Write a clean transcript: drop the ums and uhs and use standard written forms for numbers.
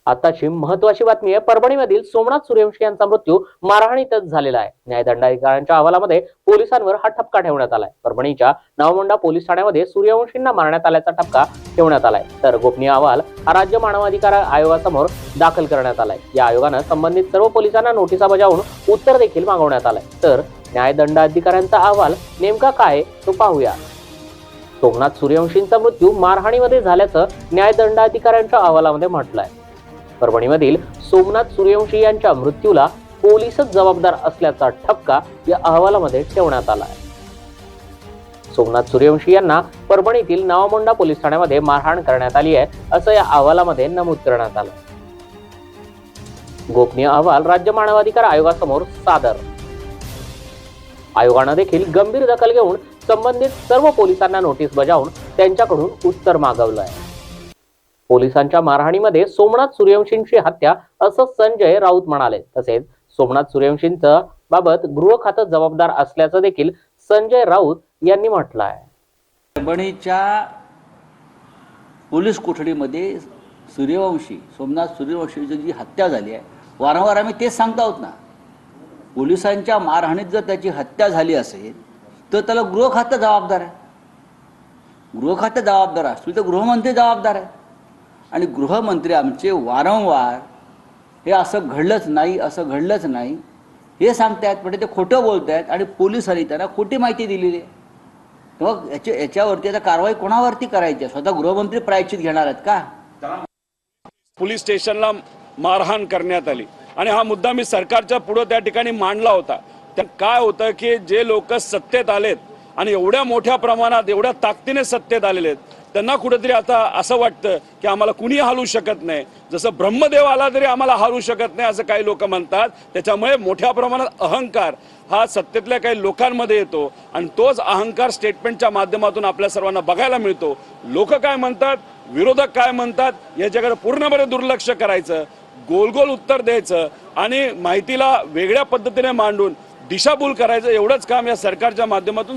आताची महत्त्वाची बातमी आहे। परभणीमधील सोमनाथ सूर्यवंशी यांचा मृत्यू मारहाणीतच झालेला आहे। न्यायदंडाधिकाऱ्यांच्या अहवालामध्ये पोलिसांवर हा ठपका ठेवण्यात आलाय। परभणीच्या नवमोंढा पोलीस ठाण्यामध्ये सूर्यवंशींना मारण्यात आल्याचा ठपका ठेवण्यात आलाय। तर गोपनीय अहवाल हा राज्य मानवाधिकार आयोगासमोर दाखल करण्यात आलाय। या आयोगाने संबंधित सर्व पोलिसांना नोटिसा बजावून उत्तर देखील मागवण्यात आलंय। तर न्यायदंडाधिकाऱ्यांचा अहवाल नेमका काय तो पाहूया। सोमनाथ सूर्यवंशींचा मृत्यू मारहाणीमध्ये झाल्याचं न्यायदंडाधिकाऱ्यांच्या अहवालामध्ये म्हटलंय। परभणीमधील सोमनाथ सूर्यवंशी यांच्या मृत्यूला पोलीसच जबाबदार असल्याचा ठपका या अहवालामध्ये ठेवण्यात आला आहे। सोमनाथ सूर्यवंशी यांना परभणीतील नवमोंढा पोलीस ठाण्यामध्ये मारहाण करण्यात आली आहे, असं या अहवालामध्ये नमूद करण्यात आलं। गोपनीय अहवाल राज्य मानवाधिकार आयोगासमोर सादर। आयोगाने देखील गंभीर दखल घेऊन संबंधित सर्व पोलिसांना नोटीस बजावून त्यांच्याकडून उत्तर मागवलं आहे। पोलिसांच्या मारहाणीमध्ये सोमनाथ सूर्यवंशींची हत्या असं संजय राऊत म्हणाले। तसेच सोमनाथ सूर्यवंशींच्या बाबत गृह खातं जबाबदार असल्याचं देखील संजय राऊत यांनी म्हटलं आहे। परभणीच्या पोलीस कोठडीमध्ये सोमनाथ सूर्यवंशीची जी हत्या झाली आहे, वारंवार आम्ही तेच सांगत आहोत ना, पोलिसांच्या मारहाणीत जर त्याची हत्या झाली असेल तर त्याला गृह खातं जबाबदार आहे। गृह खातं जबाबदार असतील तर गृहमंत्री जबाबदार आहे। आणि गृहमंत्री आमचे वारंवार हे असं घडलंच नाही हे सांगतायत, पण ते खोटं बोलतायत आणि पोलिसांनी त्यांना खोटी माहिती दिलेली आहे। मग याच्यावरती आता कारवाई कोणावरती करायची? स्वतः गृहमंत्री प्रायश्चित घेणार आहेत का? पोलीस स्टेशनला मारहाण करण्यात आली आणि हा मुद्दा मी सरकारच्या पुढे त्या ठिकाणी मांडला होता। तर काय होतं की जे लोक सत्तेत आलेत आणि एवढ्या मोठ्या प्रमाणात एवढ्या ताकदीने सत्तेत आलेले आहेत, त्यांना कुठेतरी आता असं वाटतं की आम्हाला कुणी हलवू शकत नाही, जसं ब्रह्मदेव आला तरी आम्हाला हलवू शकत नाही असं काही लोक म्हणतात। त्याच्यामुळे मोठ्या प्रमाणात अहंकार हा सत्तेतल्या काही लोकांमध्ये येतो आणि तोच अहंकार स्टेटमेंटच्या माध्यमातून आपल्या सर्वांना बघायला मिळतो। लोक काय म्हणतात, विरोधक काय म्हणतात याच्याकडे पूर्णपणे दुर्लक्ष करायचं, गोल गोल उत्तर द्यायचं आणि माहितीला वेगळ्या पद्धतीने मांडून दिशाभूल करायचं, एवढंच काम या सरकारच्या माध्यमातून